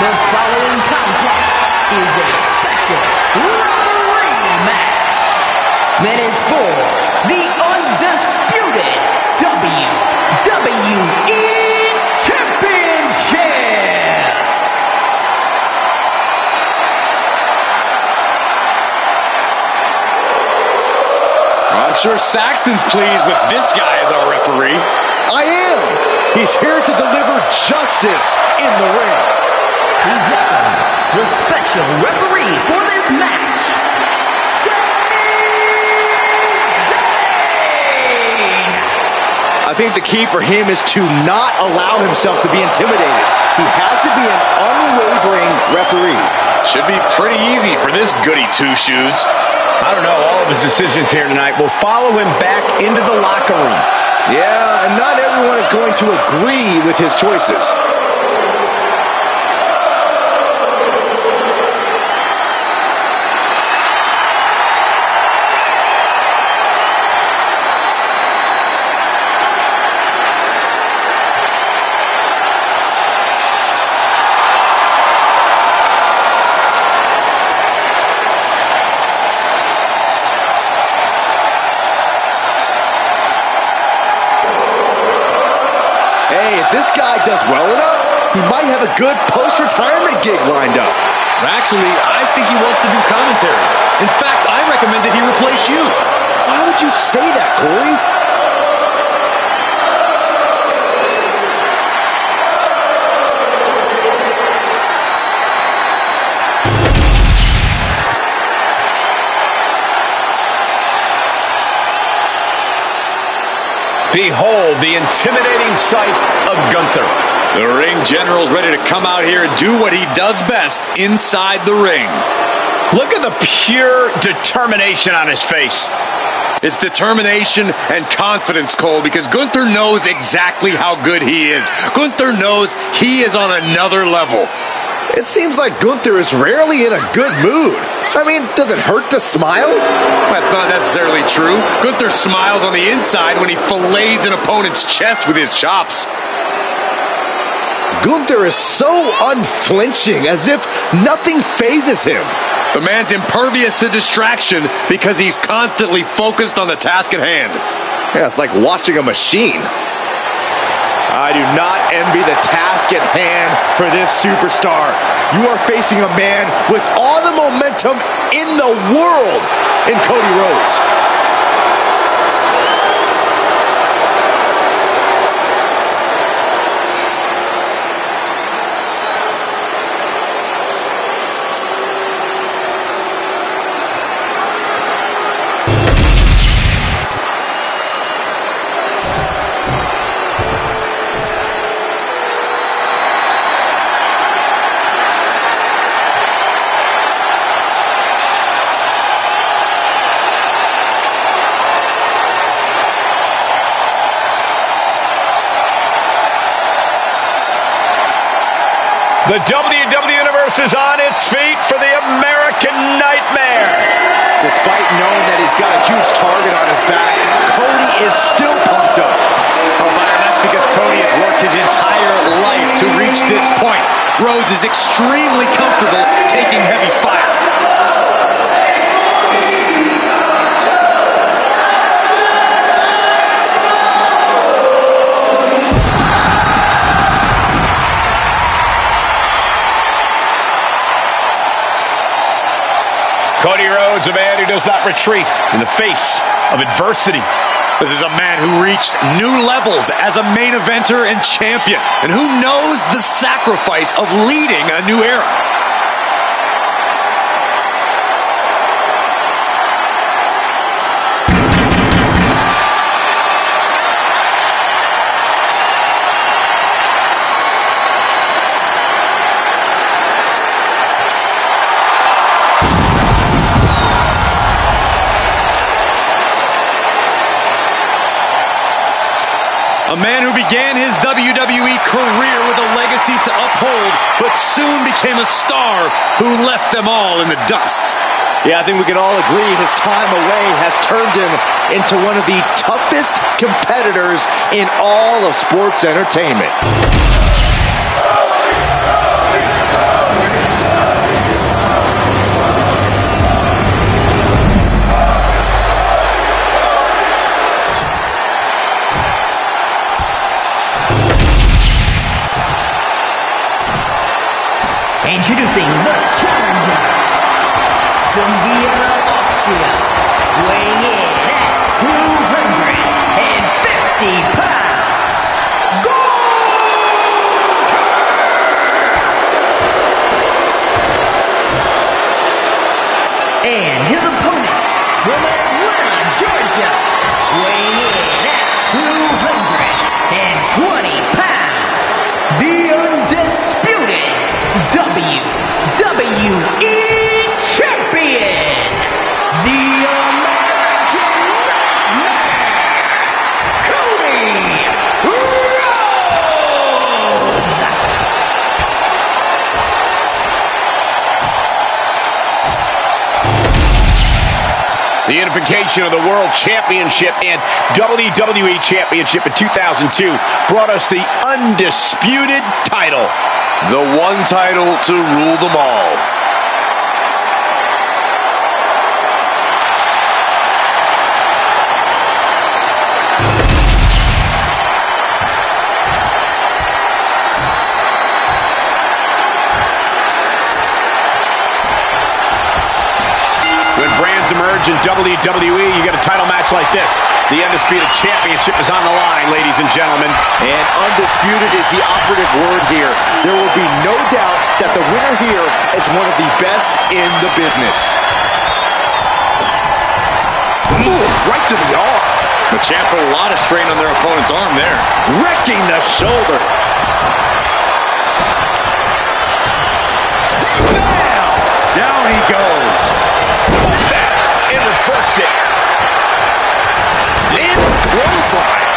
The following contest is a special referee match that is for the Undisputed WWE Championship. I'm sure Saxton's pleased with this guy as our referee. I am. He's here to deliver justice in the ring. Please welcome the special referee for this match, Sami Zayn. I think the key for him is to not allow himself to be intimidated. He has to be an unwavering referee. Should be pretty easy for this goody two-shoes. I don't know, all of his decisions here tonight will follow him back into the locker room. Yeah, and not everyone is going to agree with his choices. Hey, if this guy does well enough, he might have a good post-retirement gig lined up. Actually, I think he wants to do commentary. In fact, I recommend that he replace you. Why would you say that, Corey? Behold the intimidating sight of Gunther. The ring general's ready to come out here and do what he does best inside the ring. Look at the pure determination on his face. It's determination and confidence, Cole, because Gunther knows exactly how good he is. Gunther knows he is on another level. It seems like Gunther is rarely in a good mood. I mean, does it hurt to smile? That's not necessarily true. Gunther smiles on the inside when he fillets an opponent's chest with his chops. Gunther is so unflinching, as if nothing phases him. The man's impervious to distraction because he's constantly focused on the task at hand. Yeah, it's like watching a machine. I do not envy the task at hand for this superstar. You are facing a man with all the momentum in the world in Cody Rhodes. The WWE Universe is on its feet for the American Nightmare. Despite knowing that he's got a huge target on his back, Cody is still pumped up. Oh, Byron, that's because Cody has worked his entire life to reach this point. Rhodes is extremely comfortable taking heavy fire. Cody Rhodes, a man who does not retreat in the face of adversity. This is a man who reached new levels as a main eventer and champion, and who knows the sacrifice of leading a new era. A man who began his WWE career with a legacy to uphold, but soon became a star who left them all in the dust. Yeah, I think we can all agree his time away has turned him into one of the toughest competitors in all of sports entertainment. The unification of the World Championship and WWE Championship in 2002 brought us the Undisputed title. The one title to rule them all. Emerge in WWE, you get a title match like this. The Undisputed Championship is on the line, ladies and gentlemen. And undisputed is the operative word here. There will be no doubt that the winner here is one of the best in the business. Ooh, right to the arm. The champ put a lot of strain on their opponent's arm there. Wrecking the shoulder. Bam! Down he goes. And reversed it. In clothesline.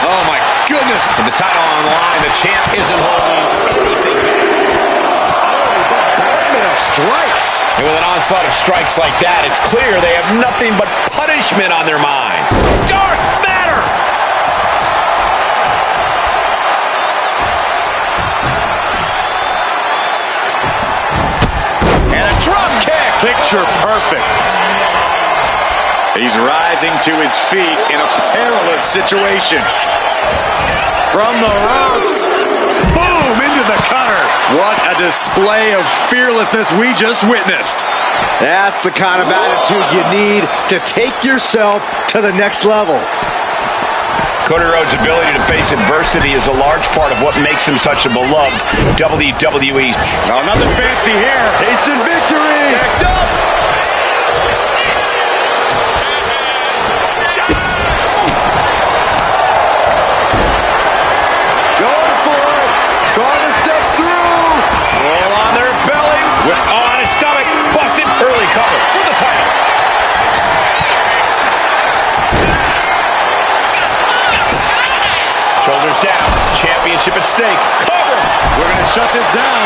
Oh my goodness. With the title on the line, the champ isn't holding anything back. Bombardment of strikes. And with an onslaught of strikes like that, it's clear they have nothing but punishment on their mind. Dark matter. And a drop kick. Picture perfect. He's rising to his feet in a perilous situation. From the ropes. Boom! Into the cutter. What a display of fearlessness we just witnessed. That's the kind of attitude you need to take yourself to the next level. Cody Rhodes' ability to face adversity is a large part of what makes him such a beloved WWE. Oh, nothing fancy here. Tasting victory. Backed up. Going for it. Trying to step through. Roll on their belly. On his stomach. Busted. Early cover for the title. Shoulders down. Championship at stake. Cover. We're going to shut this down.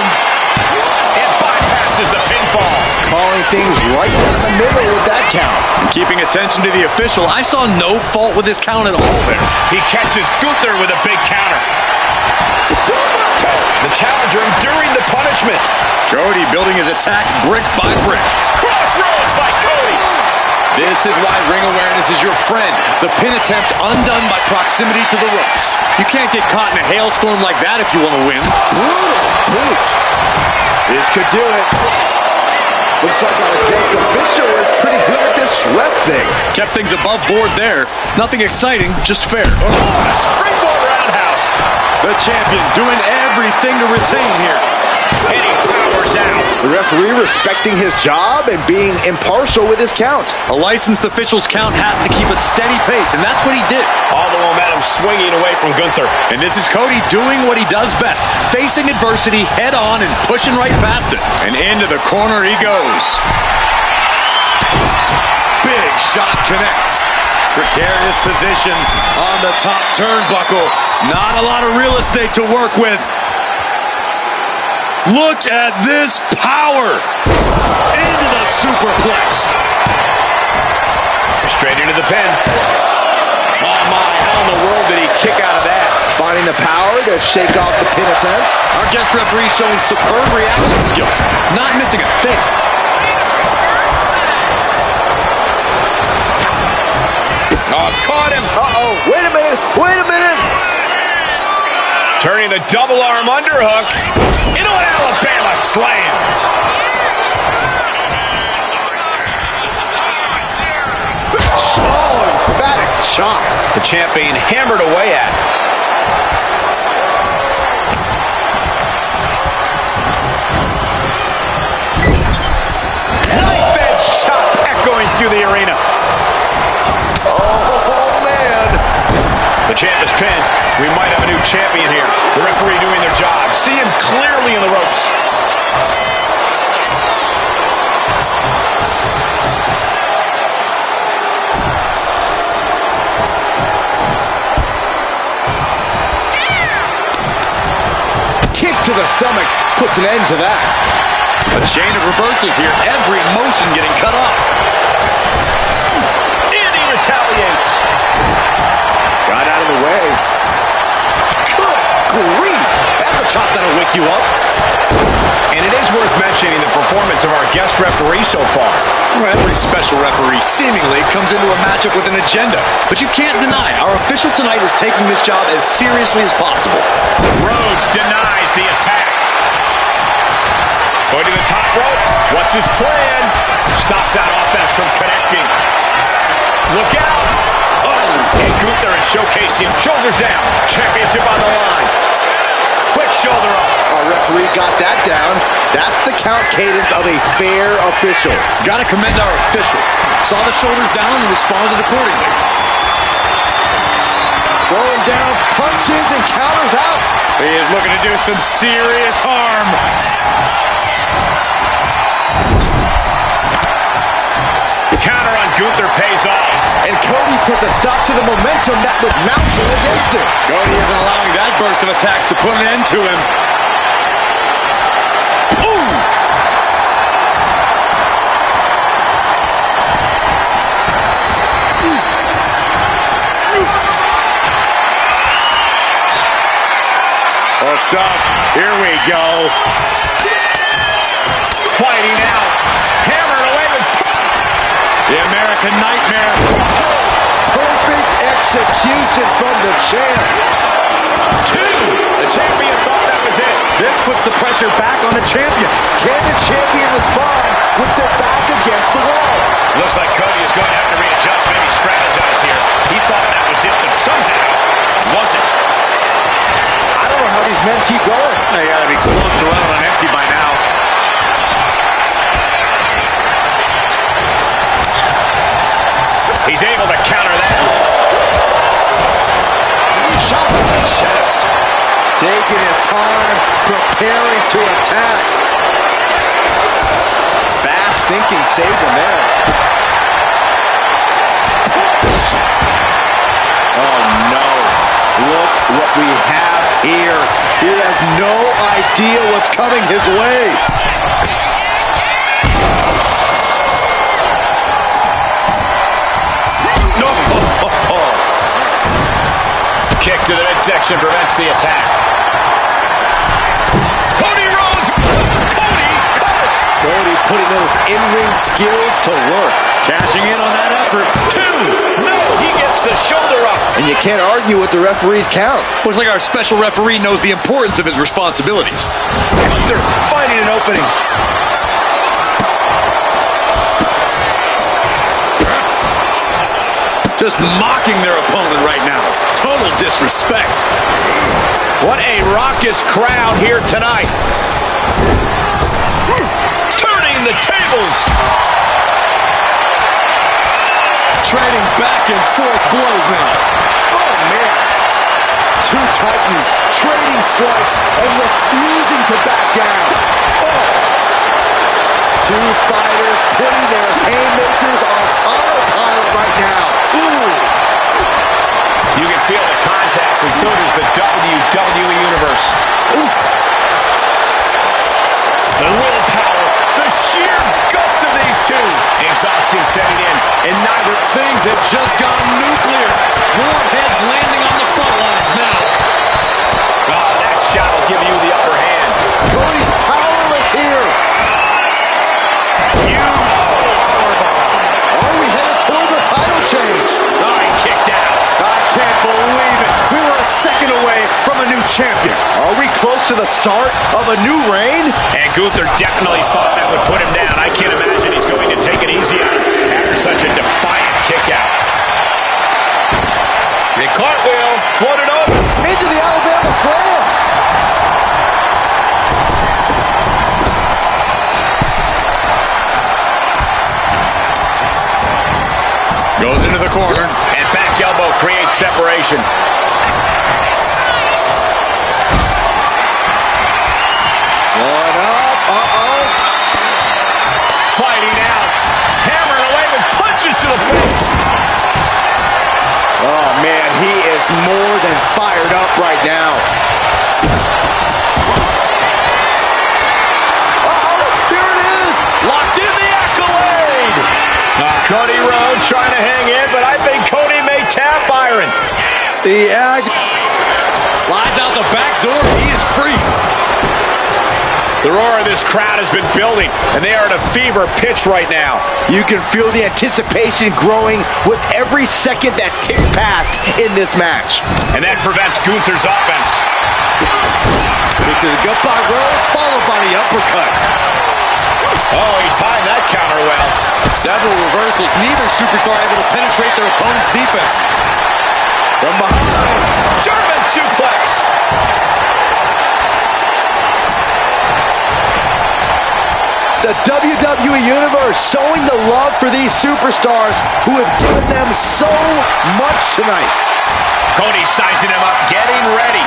And bypasses the pinfall. Calling things right down the middle with that count. Keeping attention to the official, I saw no fault with his count at all there. He catches Gunther with a big counter. The challenger enduring the punishment. Cody building his attack brick by brick. Crossroads by Cody. This is why ring awareness is your friend. The pin attempt undone by proximity to the ropes. You can't get caught in a hailstorm like that if you want to win. Brutal boot. This could do it. Looks like our guest official is pretty good at this ref thing. Kept things above board there. Nothing exciting, just fair. Springboard roundhouse. The champion doing everything to retain here. And he powers out. The referee respecting his job and being impartial with his count. A licensed official's count has to keep a steady pace, and that's what he did. All the momentum swinging away from Gunther. And this is Cody doing what he does best, facing adversity head on and pushing right past it. And into the corner he goes. Big shot connects. Precarious position on the top turnbuckle. Not a lot of real estate to work with. Look at this power. Into the superplex. Straight into the pin. Oh my, how in the world did he kick out of that? Finding the power to shake off the pin attempt. Our guest referee showing superb reaction skills. Not missing a thing. Oh, caught him. Uh-oh. Wait a minute. Wait a minute. Turning the double arm underhook into an Alabama slam. Oh, emphatic chop. The champ being hammered away at. Knife edge chop echoing through the arena. Oh, man. The champ is pinned. We might have a new champion here. The referee doing their job. See him clearly in the ropes. Kick to the stomach puts an end to that. A chain of reversals here. Every motion getting cut off. stuff that'll wake you up. And it is worth mentioning the performance of our guest referee so far. Well, every special referee seemingly comes into a matchup with an agenda. But you can't deny our official tonight is taking this job as seriously as possible. Rhodes denies the attack. Going to the top rope. What's his plan? Stops that offense from connecting. Look out. Oh, and Gunther is showcasing shoulders down. Championship on the line. Quick shoulder up. Our referee got that down. That's the count cadence of a fair official. Got to commend our official. Saw the shoulders down and responded accordingly. Throwing down punches and counters out. He is looking to do some serious harm. Counter on Gunther pays off. And Cody puts a stop to the momentum that was mounting against him. Cody isn't allowing that burst of attacks to put an end to him. Ooh! Hooked up. Here we go. Fighting out. Hammered away with the American Nightmare. Perfect execution from the champ. Two. The champion thought that was it. This puts the pressure back on the champion. Can the champion respond with their back against the wall? Looks like Cody is going to have to readjust, maybe strategize here. He thought that was it, but somehow it wasn't. I don't know how these men keep going. They gotta be close to running on empty by now. He's able to counter that. Shot to the chest. Taking his time, preparing to attack. Fast thinking saved him there. Oh no. Look what we have here. He has no idea what's coming his way. Kick to the midsection prevents the attack. Cody Rhodes! Cody covered! Cody putting those in-ring skills to work. Cashing in on that effort. Two! No! He gets the shoulder up! And you can't argue with the referee's count. Looks like our special referee knows the importance of his responsibilities. Gunther finding an opening. Just mocking their opponent right now. Total disrespect. What a raucous crowd here tonight. Turning the tables. Trading back and forth blows now. Oh, man. Two titans trading strikes and refusing to back down. Oh. Two fighters putting their haymakers on autopilot right now. Ooh. You can feel the contact, and so does the WWE Universe. Oof. The willpower, the sheer guts of these two. Exhaustion setting in, and neither Things have just gone nuclear. More heads landing on the front lines now. Oh, that shot will give you the upper hand. Cody's powerless here. Are we headed towards a title change? Oh, he kicked out. I can't believe it. We were a second away from a new champion. Are we close to the start of a new reign? And Gunther definitely thought that would put him down. I can't imagine he's going to take it easy on him after such a defiant kick out. The cartwheel, floated over. Into the Alabama Slam. Goes into the corner. And back elbow creates separation. One up. Uh-oh. Fighting out. Hammering away with punches to the face. Oh, man, he is more than fired up right now. Uh-oh, here it is. Locked in the accolade. Cody Rhodes trying to hang in, but I think Cody may tap Byron. The Slides out the back door. He is free. The roar of this crowd has been building, and they are at a fever pitch right now. You can feel the anticipation growing with every second that ticks past in this match. And that prevents Gunther's offense. Kick to the gut by Rhodes, followed by the uppercut. Oh, he timed that counter well. Several reversals, neither superstar able to penetrate their opponent's defenses. From behind, German suplex. the WWE Universe showing the love for these superstars who have given them so much tonight. Cody sizing him up, getting ready.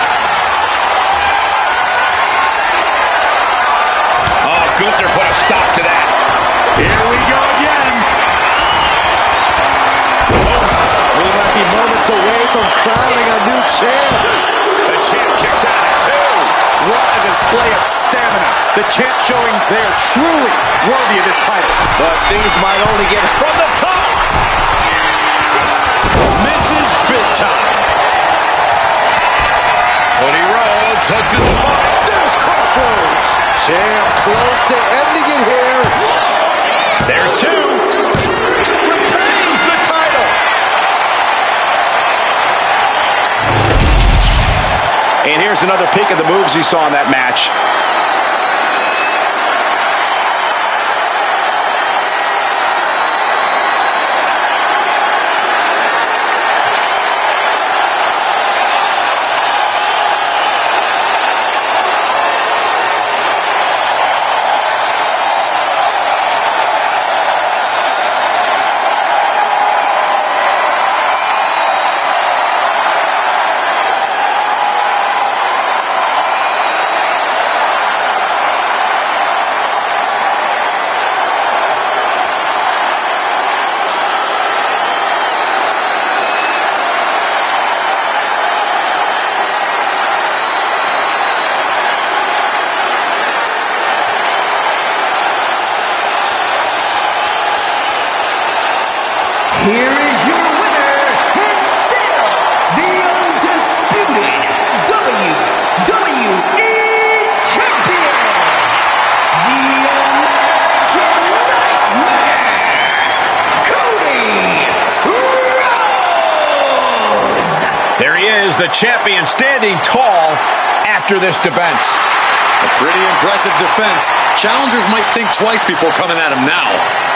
Oh, Gunther put a stop to that. Here we go again. We might be moments away from crowning a new champ. The champ kicks out at 2. What a display of stamina. The champ showing they're truly worthy of this title. But things might only get from the top. Misses big time. Cody Rhodes hooks his opponent. There's Crossroads. Champ close to ending it here. There's 2. Retains the title. And here's another peek at the moves he saw in that match. Here is your winner, and still the undisputed WWE Champion, the American Nightmare, Cody Rhodes. There he is, the champion, standing tall after this defense. A pretty impressive defense. Challengers might think twice before coming at him now.